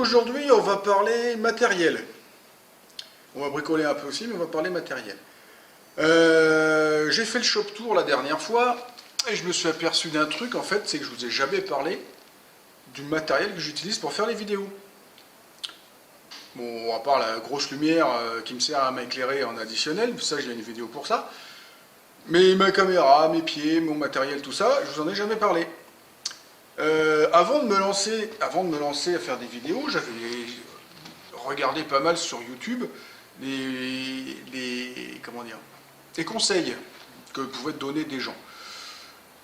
aujourd'hui, on va parler matériel. On va bricoler un peu aussi, mais on va parler matériel. J'ai fait le shop tour la dernière fois, et je me suis aperçu d'un truc, en fait, c'est que je vous ai jamais parlé du matériel que j'utilise pour faire les vidéos. Bon, à part la grosse lumière qui me sert à m'éclairer en additionnel, ça j'ai une vidéo pour ça. Mais ma caméra, mes pieds, mon matériel, tout ça, je vous en ai jamais parlé. Avant de me lancer à faire des vidéos, j'avais regardé pas mal sur YouTube comment dire, les conseils que pouvaient donner des gens.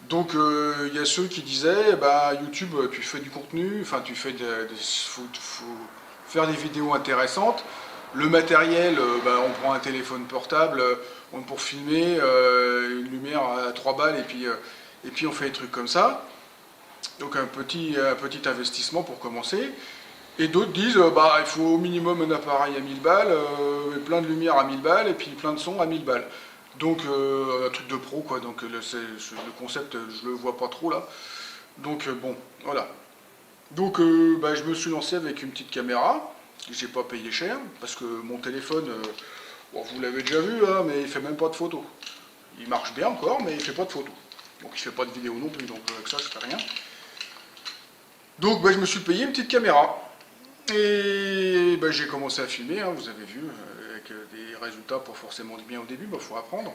Donc il y a ceux qui disaient, bah, YouTube, tu fais du contenu, enfin tu fais faut faire des vidéos intéressantes. Le matériel, bah, on prend un téléphone portable pour filmer, une lumière à 3 balles et puis on fait des trucs comme ça. Donc un petit investissement pour commencer. Et d'autres disent, bah, il faut au minimum un appareil à 1000 balles, plein de lumière à 1000 balles et puis plein de son à 1000 balles. Donc un truc de pro quoi, donc le concept je le vois pas trop là. Donc bon, voilà. Donc bah, je me suis lancé avec une petite caméra, que j'ai pas payé cher, parce que mon téléphone, bon, vous l'avez déjà vu, hein, mais il fait même pas de photos. Il marche bien encore, mais il fait pas de photos. Donc il fait pas de vidéo non plus, donc avec ça je fais rien. Donc bah, je me suis payé une petite caméra. Et bah, j'ai commencé à filmer, hein, vous avez vu, avec des résultats pas forcément bien au début, il faut apprendre.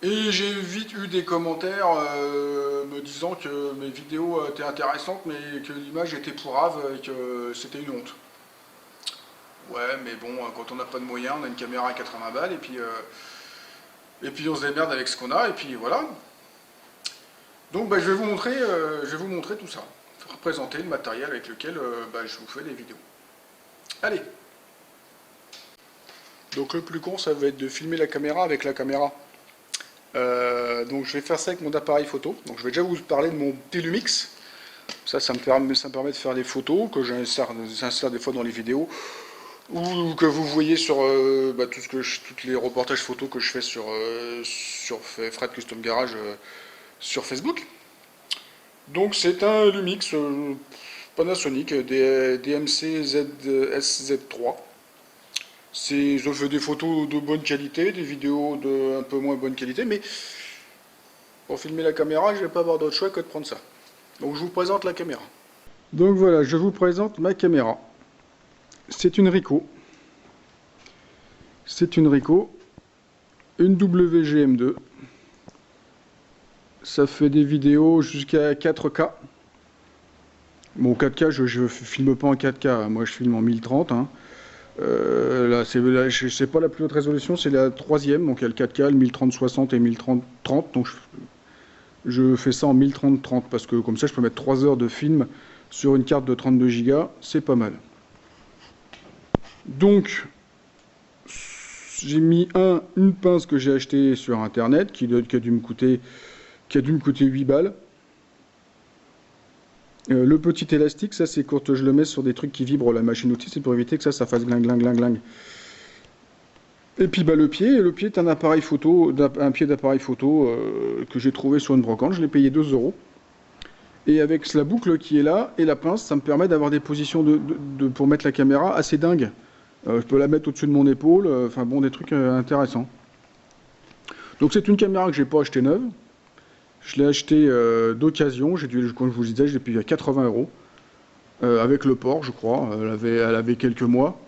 Et j'ai vite eu des commentaires me disant que mes vidéos étaient intéressantes, mais que l'image était pourrave et que c'était une honte. Ouais, mais bon, quand on n'a pas de moyens, on a une caméra à 80 balles, et puis on se démerde avec ce qu'on a, et puis voilà. Donc bah, je vais vous montrer tout ça. Représenter le matériel avec lequel bah, je vous fais des vidéos. Allez. Donc le plus con, ça va être de filmer la caméra avec la caméra. Donc je vais faire ça avec mon appareil photo. Donc je vais déjà vous parler de mon petit Lumix. Ça me permet de faire des photos que j'insère des fois dans les vidéos ou que vous voyez sur bah, tous les reportages photos que je fais sur Fred Custom Garage sur Facebook. Donc c'est un Lumix Panasonic DMC SZ3. Je fais des photos de bonne qualité, des vidéos de un peu moins bonne qualité, mais pour filmer la caméra, je ne vais pas avoir d'autre choix que de prendre ça. Donc je vous présente la caméra. Donc voilà, je vous présente ma caméra. C'est une Ricoh. C'est une Ricoh, une WGM2. Ça fait des vidéos jusqu'à 4K. Bon, 4K, je ne filme pas en 4K, moi je filme en 1030. Hein. Là, c'est pas la plus haute résolution, c'est la troisième, donc il y a le 4K, le 1030-60 et 1030-30, donc je fais ça en 1030-30, parce que comme ça je peux mettre 3 heures de film sur une carte de 32 Go, c'est pas mal. Donc, j'ai mis une pince que j'ai achetée sur internet, qui a dû me coûter 8 balles. Le petit élastique, ça c'est quand je le mets sur des trucs qui vibrent la machine outil, c'est pour éviter que ça fasse gling gling gling gling. Et puis bah, le pied est un appareil photo, un pied d'appareil photo que j'ai trouvé sur une brocante, je l'ai payé 2 €. Et avec la boucle qui est là et la pince, ça me permet d'avoir des positions pour mettre la caméra assez dingues. Je peux la mettre au-dessus de mon épaule, enfin bon, des trucs intéressants. Donc c'est une caméra que j'ai pas achetée neuve. Je l'ai acheté d'occasion, comme je vous le disais, je l'ai payé à 80 €, avec le port, je crois. Elle avait quelques mois.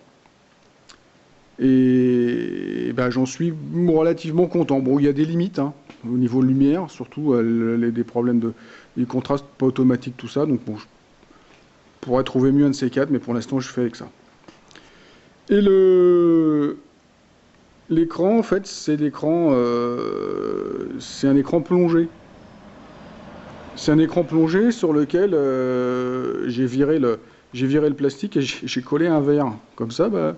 Et ben, j'en suis relativement content. Bon, il y a des limites hein, au niveau lumière, surtout des problèmes de contraste pas automatique, tout ça. Donc bon, je pourrais trouver mieux un de ces quatre, mais pour l'instant, je fais avec ça. Et l'écran, en fait, c'est un écran plongé. C'est un écran plongé sur lequel j'ai viré le plastique et j'ai collé un verre. Comme ça, bah,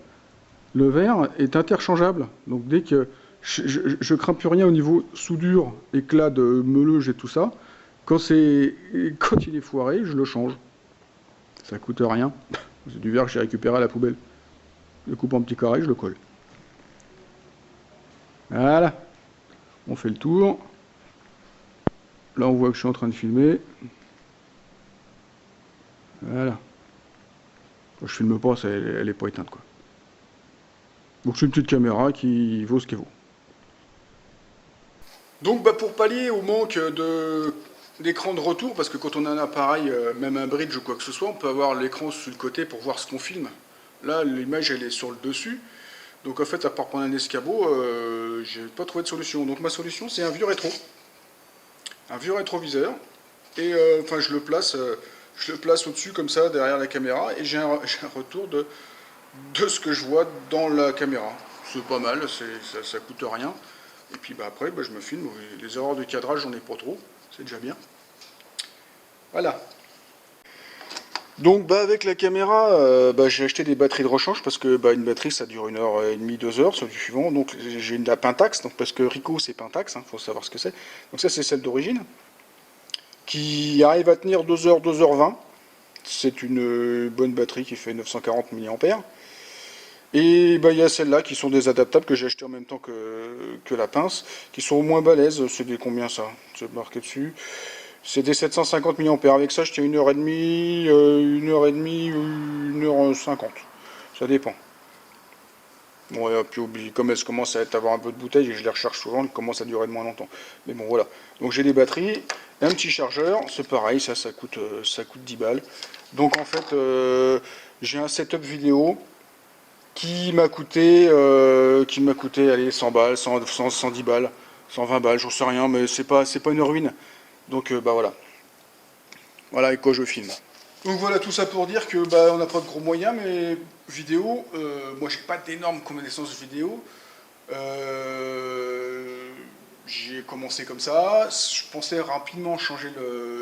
le verre est interchangeable. Donc dès que je crains plus rien au niveau soudure, éclat de meulage et tout ça, quand il est foiré, je le change. Ça coûte rien. C'est du verre que j'ai récupéré à la poubelle. Je le coupe en petits carrés, je le colle. Voilà. On fait le tour. Là, on voit que je suis en train de filmer. Voilà. Quand je filme pas, elle est pas éteinte, quoi. Donc c'est une petite caméra qui vaut ce qu'elle vaut. Donc bah, pour pallier au manque d'écran de retour, parce que quand on a un appareil, même un bridge ou quoi que ce soit, on peut avoir l'écran sur le côté pour voir ce qu'on filme. Là, l'image elle est sur le dessus. Donc en fait, à part prendre un escabeau, j'ai pas trouvé de solution. Donc ma solution, c'est un vieux rétro. Un vieux rétroviseur. Et enfin, je le place au-dessus comme ça, derrière la caméra, et j'ai un retour de ce que je vois dans la caméra. C'est pas mal, ça coûte rien. Et puis bah, après, bah, je me filme. Les erreurs de cadrage, j'en ai pas trop. C'est déjà bien. Voilà. Donc bah, avec la caméra, bah, j'ai acheté des batteries de rechange parce que bah, une batterie ça dure 1h30, 2 heures, c'est du suivant. Donc j'ai de la Pentax, donc, parce que Ricoh c'est Pentax, faut savoir ce que c'est. Donc ça c'est celle d'origine, qui arrive à tenir 2 heures, 2h20. C'est une bonne batterie qui fait 940 mAh. Et bah, il y a celles-là qui sont des adaptables que j'ai acheté en même temps que la pince, qui sont au moins balèzes. C'est des combien ça? C'est marqué dessus. C'est des 750 mAh. Avec ça, je tiens 1h30, 1h30, 1h50. Ça dépend. Bon, et puis comme elles commencent à avoir un peu de bouteille et je les recharge souvent, elles commencent à durer de moins longtemps. Mais bon, voilà. Donc j'ai des batteries, un petit chargeur, c'est pareil, ça coûte 10 balles. Donc en fait, j'ai un setup vidéo qui m'a coûté, allez, 100 balles, 110 balles, 120 balles, j'en sais rien, mais c'est pas une ruine. Donc bah voilà. Voilà avec quoi je filme. Donc voilà tout ça pour dire que bah, on n'a pas de gros moyens, mais vidéo, moi j'ai pas d'énormes connaissances vidéo. J'ai commencé comme ça. Je pensais rapidement changer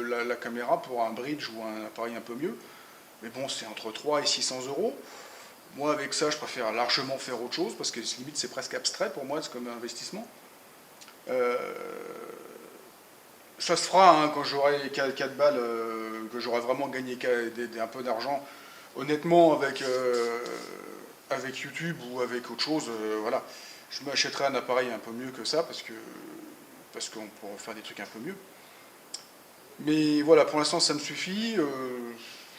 la caméra pour un bridge ou un appareil un peu mieux. Mais bon, c'est entre 3 et 600 euros. Moi, avec ça, je préfère largement faire autre chose parce que limite, c'est presque abstrait pour moi, c'est comme un investissement. Ça se fera hein, quand j'aurai 4 balles, que j'aurai vraiment gagné un peu d'argent. Honnêtement, avec YouTube ou avec autre chose, voilà, je m'achèterai un appareil un peu mieux que ça parce qu'on pourra faire des trucs un peu mieux. Mais voilà, pour l'instant, ça me suffit.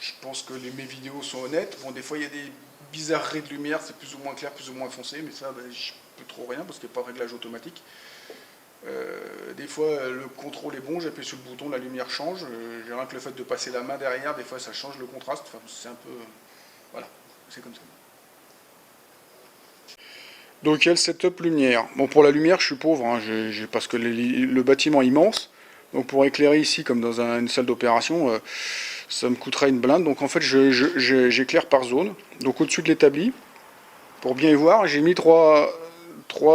Je pense que mes vidéos sont honnêtes. Bon, des fois, il y a des bizarreries de lumière, c'est plus ou moins clair, plus ou moins foncé, mais ça, ben, je peux trop rien parce qu'il n'y a pas de réglage automatique. Des fois, le contrôle est bon, j'appuie sur le bouton, la lumière change. J'ai rien que le fait de passer la main derrière, des fois, ça change le contraste. Enfin, c'est un peu... voilà, c'est comme ça. Donc, il y a le setup lumière. Bon, pour la lumière, je suis pauvre, hein, parce que le bâtiment est immense. Donc, pour éclairer ici, comme dans une salle d'opération, ça me coûterait une blinde. Donc, en fait, j'éclaire par zone. Donc, au-dessus de l'établi, pour bien y voir, j'ai mis trois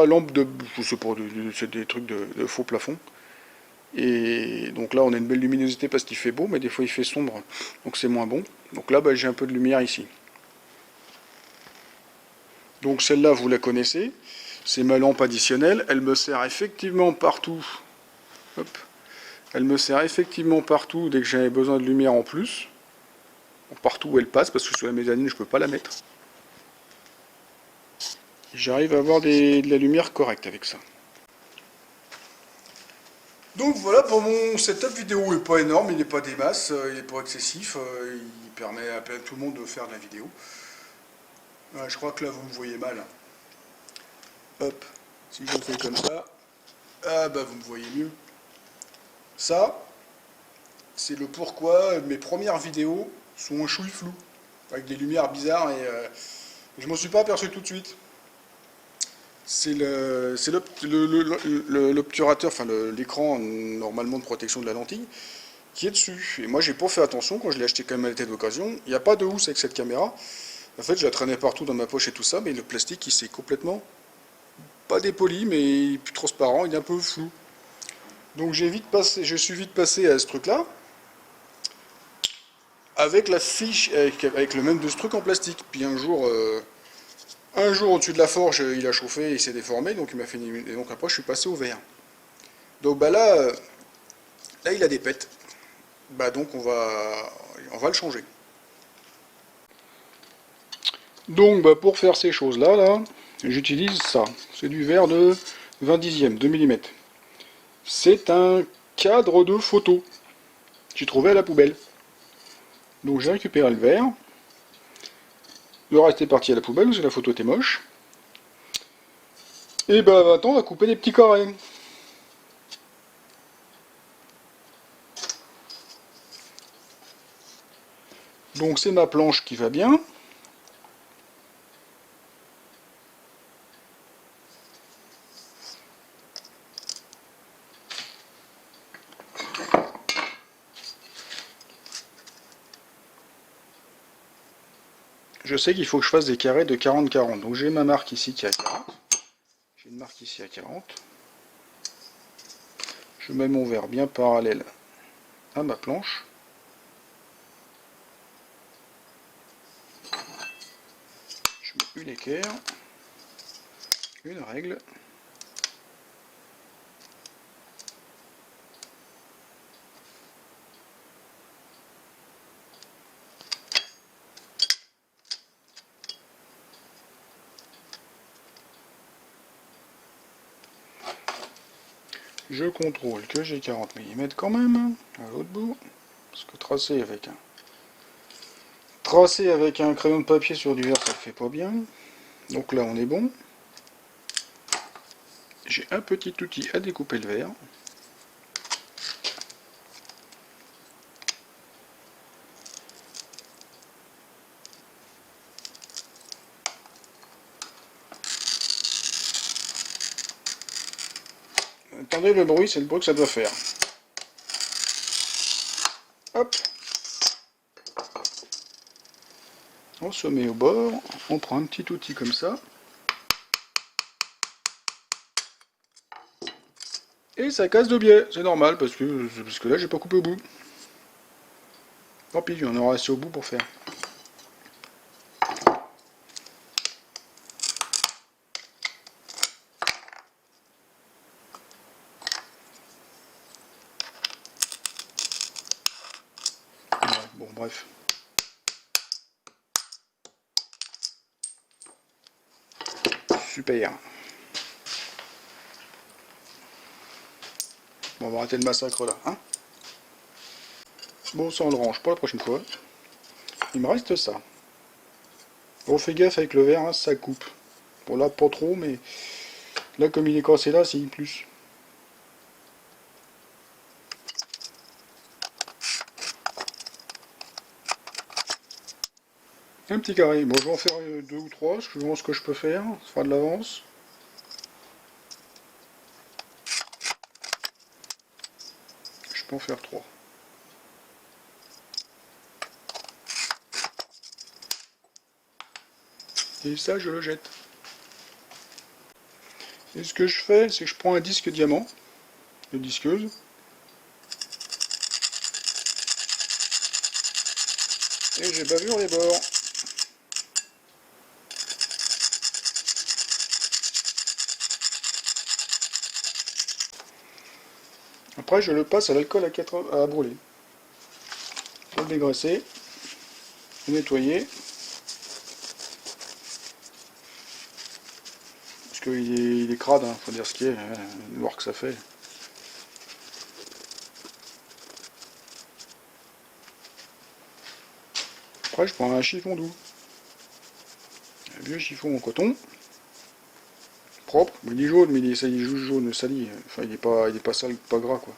lampes de... je sais pas, c'est des trucs de faux plafond. Et donc là, on a une belle luminosité parce qu'il fait beau, mais des fois il fait sombre, donc c'est moins bon. Donc là, bah, j'ai un peu de lumière ici. Donc celle-là, vous la connaissez. C'est ma lampe additionnelle. Elle me sert effectivement partout. Hop. Elle me sert effectivement partout dès que j'avais besoin de lumière en plus. Partout où elle passe, parce que sur la mezzanine, je ne peux pas la mettre. J'arrive à avoir de la lumière correcte avec ça. Donc voilà pour mon setup vidéo, il n'est pas énorme, il n'est pas des masses, il n'est pas excessif, il permet à tout le monde de faire de la vidéo. Je crois que là vous me voyez mal. Hop, si je le fais comme ça, ah bah vous me voyez mieux. Ça, c'est le pourquoi mes premières vidéos sont un chouille flou, avec des lumières bizarres et je m'en suis pas aperçu tout de suite. C'est l'obturateur, enfin l'écran normalement de protection de la lentille, qui est dessus. Et moi j'ai pas fait attention quand je l'ai acheté quand même à l'été d'occasion. Il n'y a pas de housse avec cette caméra. En fait je la traînais partout dans ma poche et tout ça, mais le plastique il s'est complètement pas dépoli, mais plus transparent, il est un peu flou. Donc je suis vite passé à ce truc-là, avec la fiche, avec le même de ce truc en plastique. Puis un jour au-dessus de la forge, il a chauffé, il s'est déformé, donc il m'a fait et donc après je suis passé au verre. Donc bah là il a des pètes. Bah donc on va le changer. Donc bah pour faire ces choses-là, j'utilise ça. C'est du verre de 20 dixièmes, 2 mm. C'est un cadre de photo. J'ai trouvé à la poubelle. Donc j'ai récupéré le verre. Le reste est parti à la poubelle, parce que la photo était moche. Et bah maintenant on va couper des petits carrés. Donc c'est ma planche qui va bien. Je sais qu'il faut que je fasse des carrés de 40-40. Donc j'ai ma marque ici qui est à 40. J'ai une marque ici à 40. Je mets mon verre bien parallèle à ma planche. Je mets une équerre, une règle. Je contrôle que j'ai 40 mm quand même, à l'autre bout. Parce que tracer avec un crayon de papier sur du verre, ça ne fait pas bien. Donc là, on est bon. J'ai un petit outil à découper le verre. Attendez le bruit, c'est le bruit que ça doit faire. Hop. On se met au bord, on prend un petit outil comme ça. Et ça casse de biais, c'est normal, parce que là j'ai pas coupé au bout. Tant pis, on aura assez au bout pour faire. Ouais, bon, bref. Super. Bon, on va arrêter le massacre là, hein. Bon, ça on le range pour la prochaine fois. Il me reste ça. Bon, fais gaffe avec le verre, hein, ça coupe. Bon, là, pas trop, mais là, comme il est cassé là, c'est plus. Un petit carré. Bon, je vais en faire deux ou trois, parce que je vois ce que je peux faire. Ça fera de l'avance. Je peux en faire trois. Et ça, je le jette. Et ce que je fais, c'est que je prends un disque diamant, de disqueuse, et j'ai bavure les bords. Après, je le passe à l'alcool à brûler. Pour le dégraisser, le nettoyer. Parce qu'il est crade, hein, faut dire ce qui est, hein, le noir que ça fait. Après, je prends un chiffon doux. Un vieux chiffon en coton. Propre. Il est jaune, mais il est jaune sali. Enfin, il est pas sale, pas gras, quoi.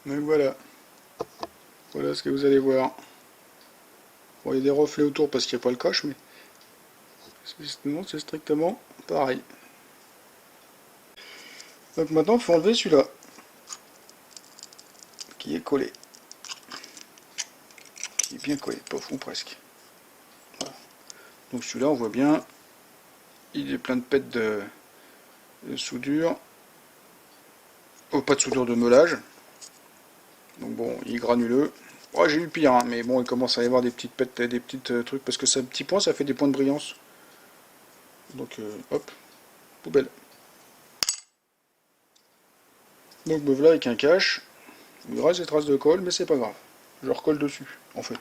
Donc voilà. Voilà ce que vous allez voir. Bon, il y a des reflets autour parce qu'il n'y a pas le coche, mais sinon c'est strictement pareil. Donc maintenant, il faut enlever celui-là, qui est collé. Qui est bien collé, pas au fond presque. Voilà. Donc celui-là, on voit bien, il est plein de pètes de soudure. Oh, pas de soudure, de meulage. Donc bon, il est granuleux. Oh, j'ai eu pire, hein, mais bon, il commence à y avoir des petites pètes, des petites trucs, parce que c'est un petit point, ça fait des points de brillance. Donc hop, poubelle. Donc me voilà avec un cache. Il reste des traces de colle, mais c'est pas grave. Je recolle dessus, en fait.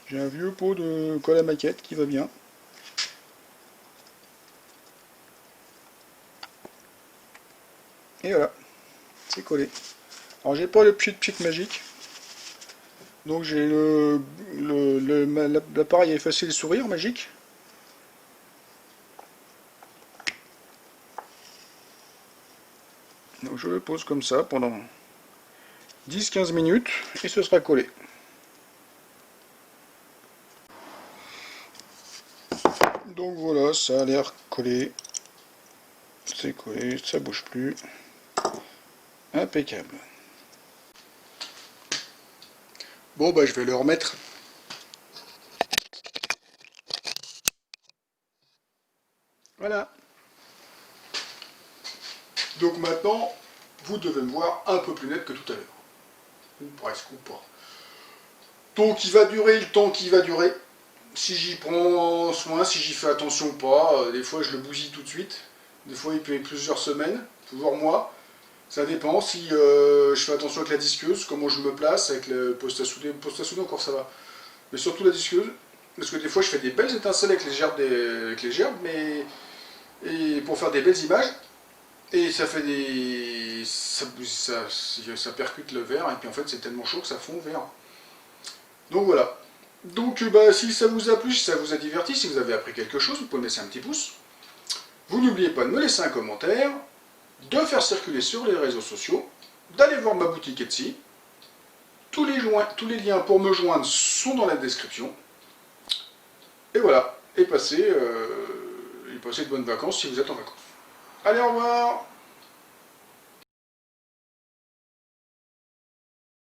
J'ai un vieux pot de colle à maquette qui va bien. Et voilà, c'est collé. Alors j'ai pas le pchit magique. Donc j'ai l'appareil à effacer le sourire magique. Donc je le pose comme ça pendant 10-15 minutes et ce sera collé. Donc voilà, ça a l'air collé. C'est collé, ça bouge plus. Impeccable. Bon bah je vais le remettre. Voilà. Donc maintenant, vous devez me voir un peu plus net que tout à l'heure. Ou presque, ou pas. Donc il va durer le temps qu'il va durer. Si j'y prends soin, si j'y fais attention ou pas, des fois je le bousille tout de suite. Des fois il peut y avoir plusieurs semaines, voire mois. Ça dépend si je fais attention avec la disqueuse, comment je me place, avec le poste à souder. Le poste à souder encore ça va. Mais surtout la disqueuse. Parce que des fois je fais des belles étincelles avec les gerbes, mais et pour faire des belles images. Et ça fait des. Ça percute le verre, et puis en fait c'est tellement chaud que ça fond le verre. Donc voilà. Donc bah, si ça vous a plu, si ça vous a diverti, si vous avez appris quelque chose, vous pouvez me laisser un petit pouce. Vous n'oubliez pas de me laisser un commentaire, de faire circuler sur les réseaux sociaux, d'aller voir ma boutique Etsy. Tous les liens pour me joindre sont dans la description. Et voilà. Et passez de bonnes vacances si vous êtes en vacances. Allez, au revoir!